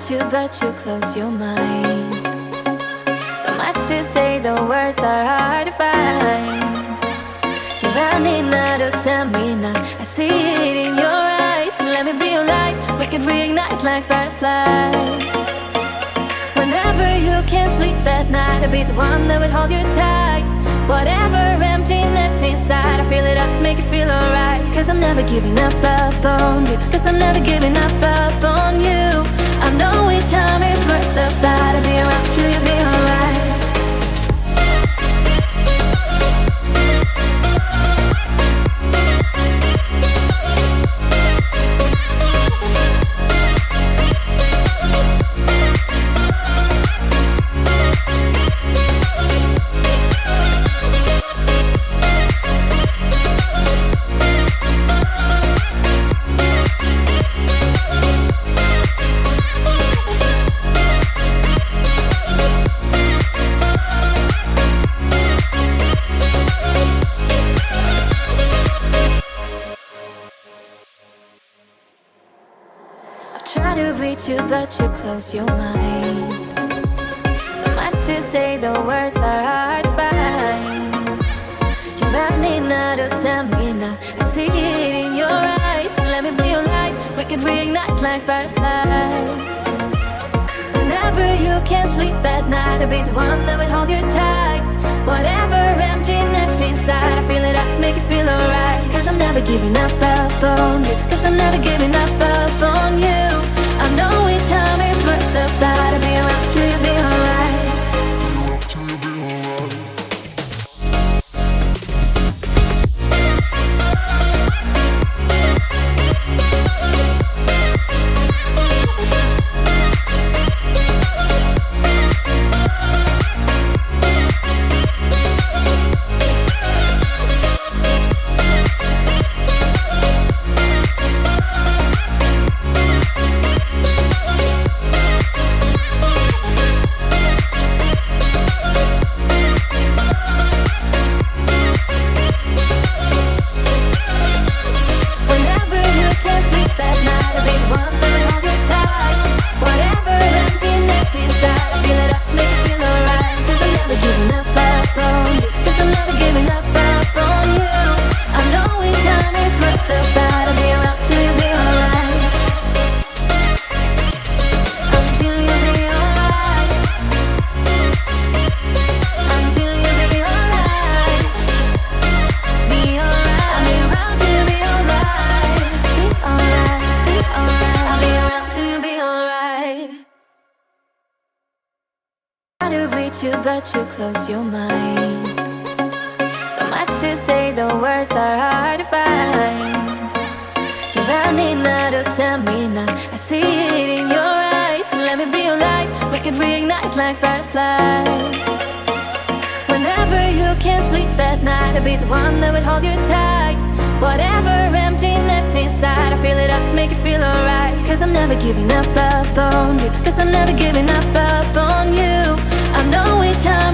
reach you, but you close your mind. So much to say, the words are hard to find. You're running out of stamina, I see it in your eyes. Let me be your light, we can reignite like fireflies. Whenever you can't sleep at night, I'll be the one that would hold you tight. Whatever emptiness inside, I fill it up, make you feel alright. Cause I'm never giving up on you. Cause I'm never giving up on you. I know each time is worth the fight. I'll be around till you be alright. Try to reach you, but you close your mind. So much to say, the words are hard to find. You're running out of stamina, I see it in your eyes. Let me be your light, we can reignite like fireflies. Whenever you can't sleep at night, I'll be the one that would hold you tight. Whatever emptiness inside, I feel it up, make you feel alright. Cause I'm never giving up on you. Cause I'm never giving up on you. I know each time is worth the fight. I'll be around till you be alright. You, but you close your mind. So much to say, the words are hard to find. You're running out of stamina, I see it in your eyes. Let me be your light, we can reignite like fireflies. Whenever you can't sleep at night, I'll be the one that would hold you tight. Whatever emptiness inside, I feel it up, make you feel alright. Cause I'm never giving up on you. Cause I'm never giving up on you. I know each time